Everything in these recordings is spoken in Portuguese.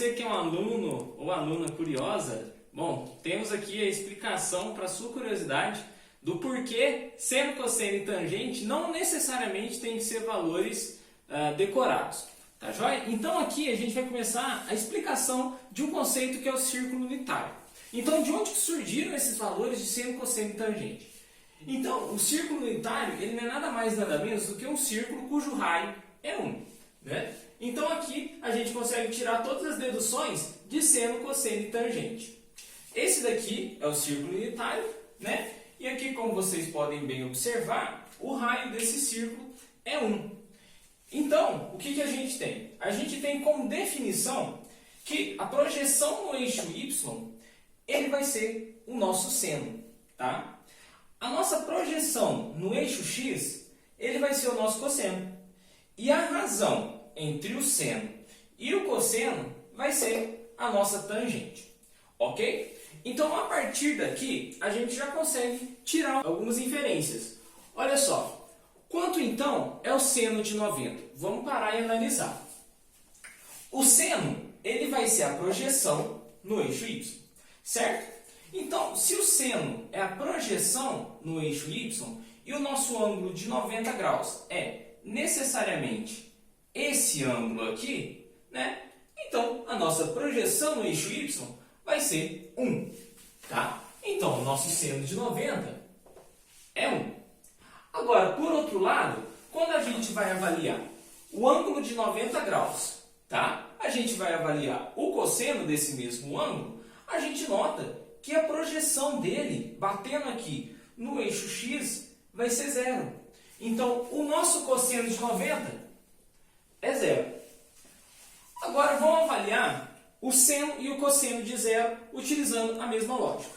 você que é um aluno ou aluna curiosa, bom, temos aqui a explicação para sua curiosidade do porquê seno, cosseno e tangente não necessariamente tem que ser valores decorados, tá joia? Então aqui a gente vai começar a explicação de um conceito que é o círculo unitário. Então de onde surgiram esses valores de seno, cosseno e tangente? Então o círculo unitário ele não é nada mais nada menos do que um círculo cujo raio é 1, né? Então aqui a gente consegue tirar todas as deduções de seno, cosseno e tangente. Esse daqui é o círculo unitário, né? E aqui, como vocês podem bem observar, o raio desse círculo é 1. Então, o que a gente tem? A gente tem como definição que a projeção no eixo Y, ele vai ser o nosso seno, tá? A nossa projeção no eixo X, ele vai ser o nosso cosseno. E a razão entre o seno e o cosseno vai ser a nossa tangente, ok? Então, a partir daqui, a gente já consegue tirar algumas inferências. Olha só, quanto então é o seno de 90? Vamos parar e analisar. O seno, ele vai ser a projeção no eixo Y, certo? Então, se o seno é a projeção no eixo Y e o nosso ângulo de 90 graus é necessariamente esse ângulo aqui, né? Então, a nossa projeção no eixo Y vai ser 1, tá? Então, o nosso seno de 90 é 1. Agora, por outro lado, quando a gente vai avaliar o ângulo de 90 graus, tá? A gente vai avaliar o cosseno desse mesmo ângulo, a gente nota que a projeção dele, batendo aqui no eixo X, vai ser 0. Então, o nosso cosseno de 90 é 0. Agora, vamos avaliar o seno e o cosseno de 0 utilizando a mesma lógica.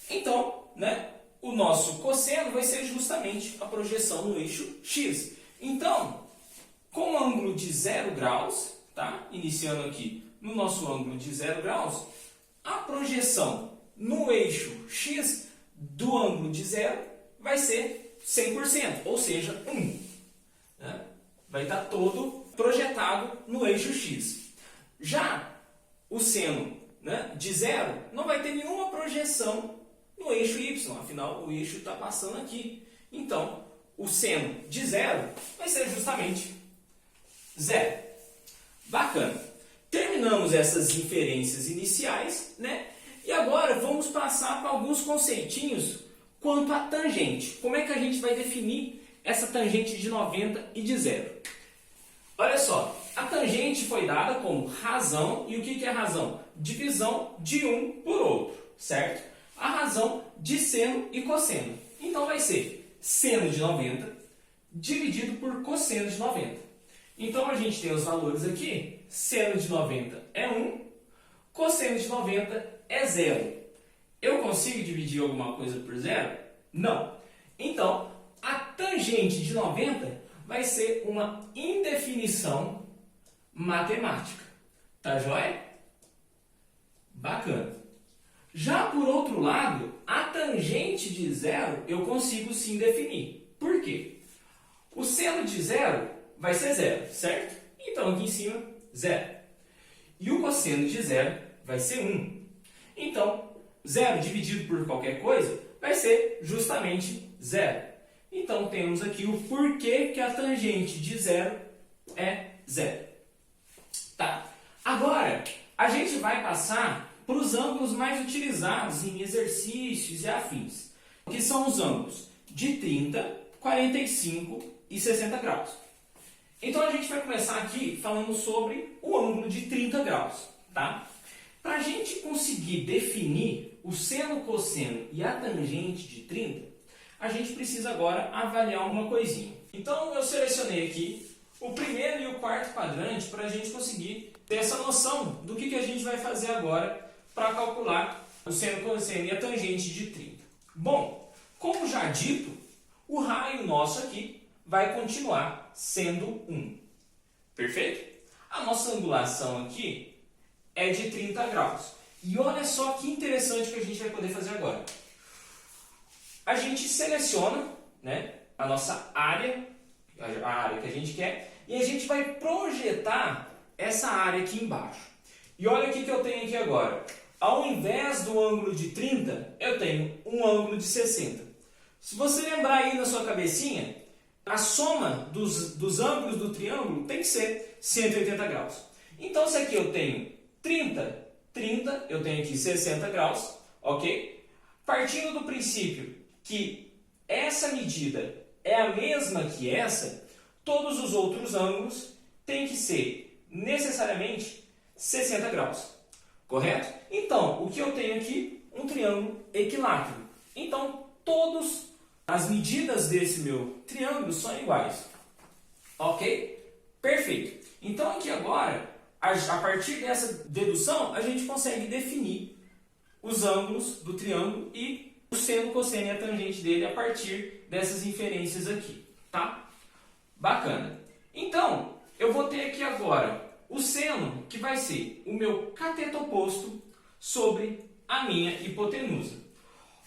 Então, né, o nosso cosseno vai ser justamente a projeção no eixo X. Então, com o ângulo de 0 graus, tá? Iniciando aqui no nosso ângulo de 0 graus, a projeção no eixo X do ângulo de 0 vai ser 100%, ou seja, 1. Né? Vai estar todo projetado no eixo X. Já o seno, né, de 0 não vai ter nenhuma projeção no eixo Y, afinal o eixo está passando aqui. Então, o seno de 0 vai ser justamente 0. Bacana. Terminamos essas inferências iniciais, né? E agora vamos passar para alguns conceitinhos quanto à tangente. Como é que a gente vai definir essa tangente de 90 e de 0? Olha só, a tangente foi dada como razão, e o que é razão? Divisão de um por outro, certo? A razão de seno e cosseno. Então vai ser seno de 90 dividido por cosseno de 90. Então a gente tem os valores aqui, seno de 90 é 1, cosseno de 90 é 0. Eu consigo dividir alguma coisa por 0? Não. Então, a tangente de 90 vai ser uma indefinição matemática. Tá joia? Bacana. Já por outro lado, a tangente de 0 eu consigo sim definir. Por quê? O seno de 0 vai ser 0, certo? Então aqui em cima, 0. E o cosseno de 0 vai ser 1. Então, 0 dividido por qualquer coisa vai ser justamente 0. Então, temos aqui o porquê que a tangente de 0 é 0. Tá. Agora, a gente vai passar para os ângulos mais utilizados em exercícios e afins, que são os ângulos de 30, 45 e 60 graus. Então, a gente vai começar aqui falando sobre o ângulo de 30 graus, tá? Para a gente conseguir definir o seno, cosseno e a tangente de 30, a gente precisa agora avaliar uma coisinha. Então, eu selecionei aqui o primeiro e o quarto quadrante para a gente conseguir ter essa noção do que a gente vai fazer agora para calcular o seno, cosseno e a tangente de 30. Bom, como já dito, o raio nosso aqui vai continuar sendo 1. Perfeito? A nossa angulação aqui é de 30 graus. E olha só que interessante que a gente vai poder fazer agora. A gente seleciona, né, a nossa área, a área que a gente quer, e a gente vai projetar essa área aqui embaixo. E olha o que eu tenho aqui agora. Ao invés do ângulo de 30, eu tenho um ângulo de 60. Se você lembrar aí na sua cabecinha, a soma dos ângulos do triângulo tem que ser 180 graus. Então, se aqui eu tenho 30, eu tenho aqui 60 graus, ok? Partindo do princípio que essa medida é a mesma que essa, todos os outros ângulos têm que ser necessariamente 60 graus, correto? Então, o que eu tenho aqui? Um triângulo equilátero. Então, todas as medidas desse meu triângulo são iguais, ok? Perfeito. Então, aqui agora, a partir dessa dedução, a gente consegue definir os ângulos do triângulo e o seno, cosseno e a tangente dele a partir dessas inferências aqui, tá? Bacana. Então, eu vou ter aqui agora o seno, que vai ser o meu cateto oposto sobre a minha hipotenusa.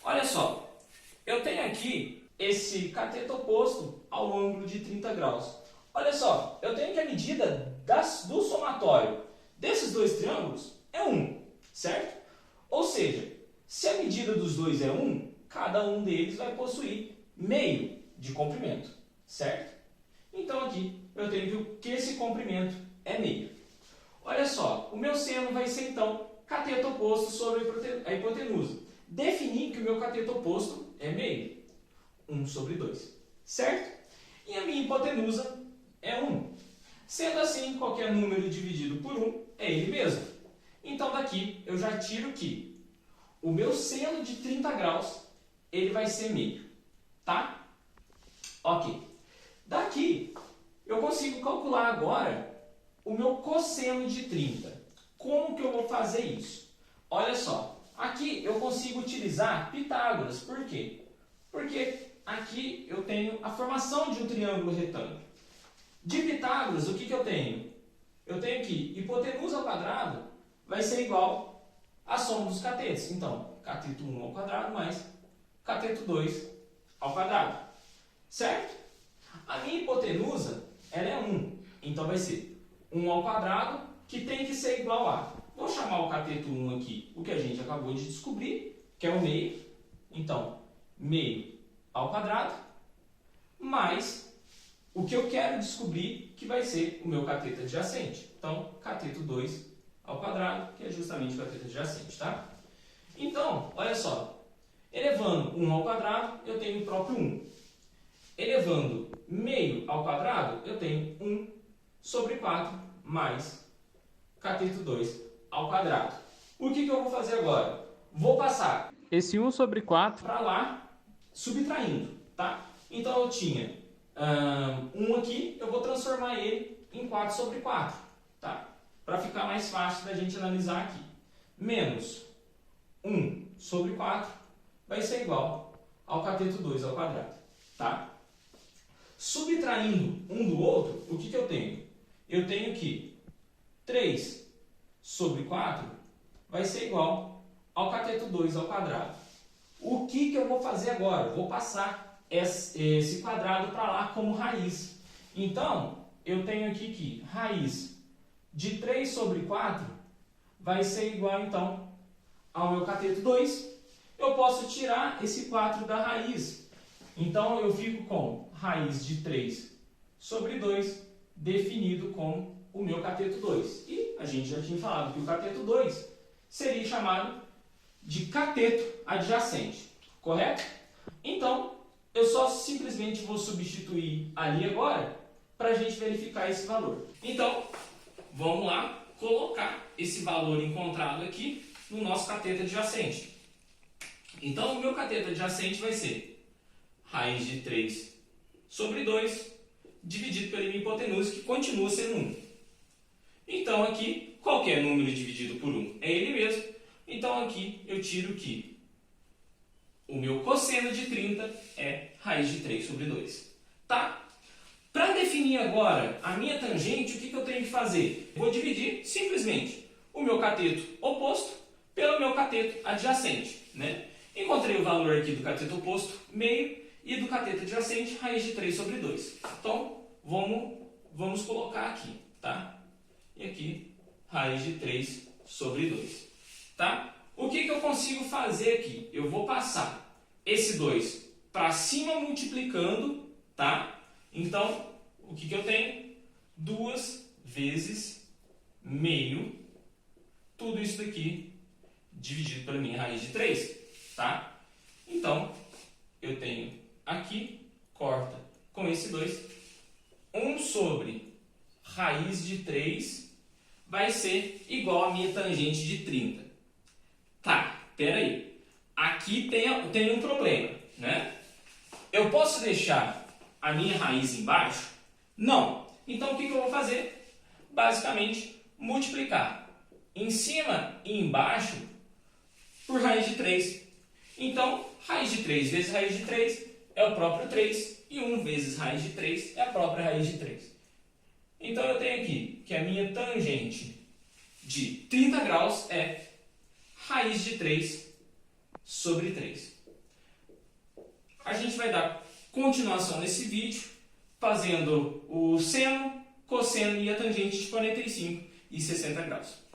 Olha só, eu tenho aqui esse cateto oposto ao ângulo de 30 graus. Olha só, eu tenho que a medida do somatório desses dois triângulos é 1, certo? Ou seja, se a medida dos dois é 1, cada um deles vai possuir meio de comprimento, certo? Então aqui eu tenho que esse comprimento é meio. Olha só, o meu seno vai ser então cateto oposto sobre a hipotenusa. Definir que o meu cateto oposto é meio, 1 sobre 2, certo? E a minha hipotenusa é 1. Sendo assim, qualquer número dividido por 1 é ele mesmo. Então daqui eu já tiro que o meu seno de 30 graus ele vai ser meio, tá? Ok. Daqui eu consigo calcular agora o meu cosseno de 30. Como que eu vou fazer isso? Olha só, aqui eu consigo utilizar Pitágoras. Por quê? Porque aqui eu tenho a formação de um triângulo retângulo. De Pitágoras, o que eu tenho? Eu tenho que hipotenusa ao quadrado vai ser igual à soma dos catetos. Então, cateto 1 ao quadrado mais cateto 2 ao quadrado. Certo? A minha hipotenusa ela é 1. Então, vai ser 1 ao quadrado, que tem que ser igual a... Vou chamar o cateto 1 aqui, o que a gente acabou de descobrir, que é o meio. Então, meio ao quadrado, mais o que eu quero descobrir, que vai ser o meu cateto adjacente. Então, cateto 2 ao quadrado, que é justamente o cateto adjacente, tá? Então, olha só, elevando 1 ao quadrado, eu tenho o próprio 1. Elevando meio ao quadrado, eu tenho 1 sobre 4 mais cateto 2 ao quadrado. O que eu vou fazer agora? Vou passar esse 1 sobre 4 para lá, subtraindo, tá? Então eu tinha 1 aqui, eu vou transformar ele em 4 sobre 4, tá? Para ficar mais fácil da gente analisar aqui. Menos 1 sobre 4 vai ser igual ao cateto 2 ao quadrado, tá? Subtraindo um do outro, o que eu tenho? Eu tenho que 3 sobre 4 vai ser igual ao cateto 2 ao quadrado. O que eu vou fazer agora? Vou passar esse quadrado para lá como raiz. Então, eu tenho aqui que raiz de 3 sobre 4 vai ser igual, então, ao meu cateto 2. Eu posso tirar esse 4 da raiz. Então, eu fico com raiz de 3 sobre 2 definido como o meu cateto 2. E a gente já tinha falado que o cateto 2 seria chamado de cateto adjacente, correto? Então, eu só simplesmente vou substituir ali agora para a gente verificar esse valor. Então, vamos lá colocar esse valor encontrado aqui no nosso cateto adjacente. Então, o meu cateto adjacente vai ser raiz de 3 sobre 2 dividido pela minha hipotenusa, que continua sendo 1. Então, aqui, qualquer número dividido por 1 é ele mesmo. Então, aqui eu tiro que o meu cosseno de 30 é raiz de 3 sobre 2. Tá? Para definir agora a minha tangente, o que eu tenho que fazer? Vou dividir simplesmente o meu cateto oposto pelo meu cateto adjacente, né? Encontrei o valor aqui do cateto oposto, meio, e do cateto adjacente, raiz de 3 sobre 2. Então, vamos colocar aqui, tá? E aqui, raiz de 3 sobre 2. Tá? O que eu consigo fazer aqui? Eu vou passar esse 2 para cima multiplicando, tá? Então, o que eu tenho? 2 vezes meio, tudo isso daqui dividido pela minha raiz de 3, tá? Então, eu tenho aqui, corta com esse 2, 1 sobre raiz de 3 vai ser igual a minha tangente de 30. Tá, peraí. Aqui tem um problema, né? Eu posso deixar a minha raiz embaixo? Não. Então, o que eu vou fazer? Basicamente, multiplicar em cima e embaixo por raiz de 3. Então, raiz de 3 vezes raiz de 3 é o próprio 3. E 1 vezes raiz de 3 é a própria raiz de 3. Então, eu tenho aqui que a minha tangente de 30 graus é raiz de 3 sobre 3. A gente vai dar continuação nesse vídeo, fazendo o seno, cosseno e a tangente de 45 e 60 graus.